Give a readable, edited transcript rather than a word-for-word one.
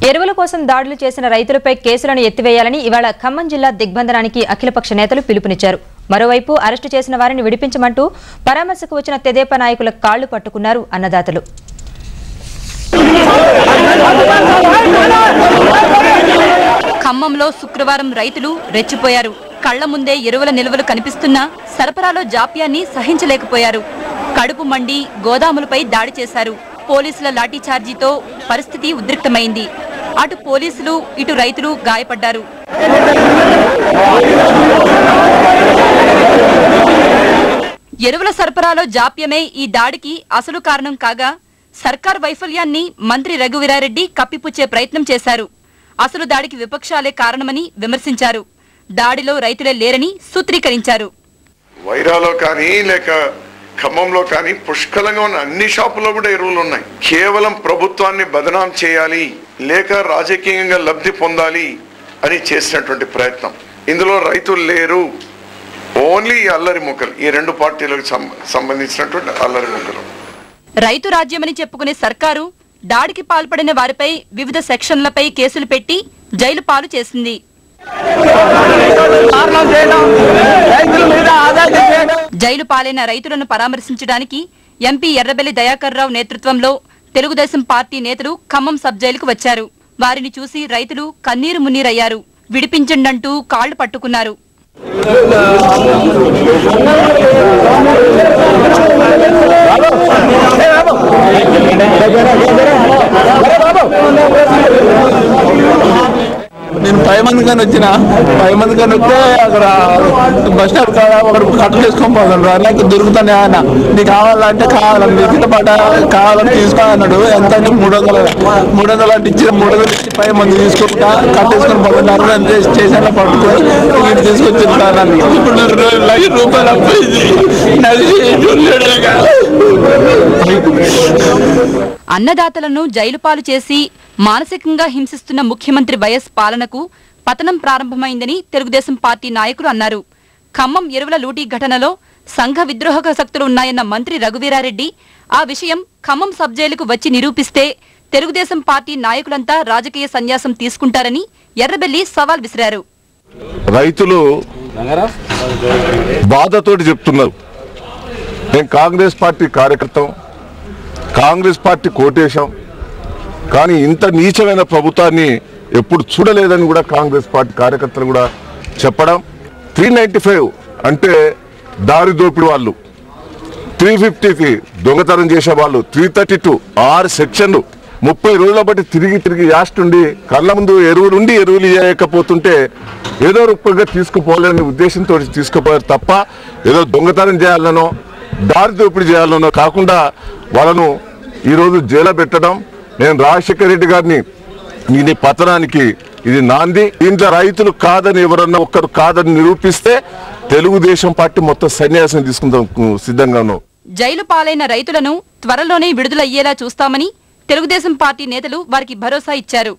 ఎరువుల కోసం దాడులు చేసిన రైతులపై కేసులను ఎత్తివేయాలని ఇవాళ ఖమ్మం జిల్లా దిగ్బంధనానికి అఖిలపక్ష నేతలు పిలుపునిచ్చారు. మరోవైపు అరెస్టు చేసిన వారిని విడిపించమంటూ పరామర్శకు వచ్చిన తెదేపా నాయకుల కాళ్లు పట్టుకున్నారు అన్నదాతలు. ఖమ్మంలో శుక్రవారం రైతులు రెచ్చిపోయారు. కళ్ల ముందే ఎరువుల నిల్వలు కనిపిస్తున్నా సరఫరాలో జాప్యాన్ని సహించలేకపోయారు. కడుపు మండి గోదాములపై దాడి చేశారు. పోలీసుల లాఠీచార్జీతో పరిస్థితి ఉద్రిక్తమైంది. అటు పోలీసులు ఇటు రైతులు గాయపడ్డారు. ఎరువుల సరఫరాలో జాప్యమే ఈ దాడికి అసలు కారణం కాగా సర్కార్ వైఫల్యాన్ని మంత్రి రఘువీరారెడ్డి కప్పిపుచ్చే ప్రయత్నం చేశారు. అసలు దాడికి విపక్షాలే కారణమని విమర్శించారు. దాడిలో రైతులే లేరని సూత్రీకరించారు. వైరాలో కానీ లేక ఖమ్మంలో కానీ పుష్కలంగా ఉన్న అన్ని షాపుల్లో కూడా ఎరువులు ఉన్నాయి. కేవలం ప్రభుత్వాన్ని బదనాం చేయాలి లేక రాజకీయంగా లబ్ధి పొందాలి అని చేసినటువంటి ప్రయత్నం. ఇందులో రైతులు లేరు, ఓన్లీ అల్లరి ముక్కలు, ఈ రెండు పార్టీలకు సంబంధించినటువంటి అల్లరి ముక్కలు. రైతు రాజ్యమని చెప్పుకునే సర్కారు దాడికి పాల్పడిన వారిపై వివిధ సెక్షన్లపై కేసులు పెట్టి జైలు పాలు చేసింది. జైలు పాలైన రైతులను పరామర్శించడానికి ఎంపీ ఎర్రబెల్లి దయాకర్ రావు నేతృత్వంలో తెలుగుదేశం పార్టీ నేతలు ఖమ్మం సబ్ జైలుకు వచ్చారు. వారిని చూసి రైతులు కన్నీరు మున్నీరయ్యారు. విడిపించండంటూ కాళ్లు పట్టుకున్నారు. నేను 10 మంది కానీ వస్తే అక్కడ బస్ స్టాండ్ కాడ ఒకరు కట్టలు వేసుకొని పోతాడు. నాకు దొరుకుతానే ఆయన నీకు కావాలంటే కావాలని మిగతా పాట కావాలని తీసుకో అన్నాడు. ఎంత అంటే 300 అంటే ఇచ్చి 300 ఇచ్చి 10 మంది తీసుకుంటా కట్టేసుకొని పోతున్నారు. స్టేషన్లో పట్టుకొని ఇంటికి తీసుకొచ్చి ఇప్పుడు 1,00,000 రూపాయలు అప్పయింది. అన్నదాతలను జైలు పాలు చేసి మానసికంగా హింసిస్తున్న ముఖ్యమంత్రి వైఎస్ పాలనకు పతనం ప్రారంభమైందని తెలుగుదేశం పార్టీ నాయకులు అన్నారు. ఖమ్మం ఎరువుల లూటీ ఘటనలో సంఘ విద్రోహక శక్తులు ఉన్నాయన్న మంత్రి రఘువీరారెడ్డి ఆ విషయం ఖమ్మం సబ్ జైలుకు వచ్చి నిరూపిస్తే తెలుగుదేశం పార్టీ నాయకులంతా రాజకీయ సన్యాసం తీసుకుంటారని ఎర్రబెల్లి సవాల్ విసిరారు. రైతులు బాధతోటి చెప్తున్నారు, నేను కాంగ్రెస్ పార్టీ కార్యకర్తం, కాంగ్రెస్ పార్టీ కోటేశం, కానీ ఇంత నీచమైన ప్రభుత్వాన్ని ఎప్పుడు చూడలేదని కూడా కాంగ్రెస్ పార్టీ కార్యకర్తలు కూడా చెప్పడం. 395 అంటే దారి దోపిడి వాళ్ళు, 350కి దొంగతనం చేసే వాళ్ళు, 332 6 సెక్షన్లు 30 రోజుల బట్టి తిరిగి యాస్టుండి కళ్ళ ముందు ఎరువులు చేయకపోతుంటే ఏదో రూపంగా తీసుకుపోలేని ఉద్దేశంతో తీసుకుపోయారు తప్ప ఏదో దొంగతనం చేయాలనో దారి దోపిడీ చేయాలనో కాకుండా వాళ్ళను ఈరోజు జైలు పెట్టడం. నేను రాజశేఖర రెడ్డి గారిని నీ పతనానికి ఇది నాంది. ఇంట్లో రైతులు కాదని ఎవరన్నా ఒక్కరు కాదని నిరూపిస్తే తెలుగుదేశం పార్టీ మొత్తం సన్యాసం తీసుకుందాం సిద్ధంగా ఉన్నాం. జైలు పాలైన రైతులను త్వరలోనే విడుదలయ్యేలా చూస్తామని తెలుగుదేశం పార్టీ నేతలు వారికి భరోసా ఇచ్చారు.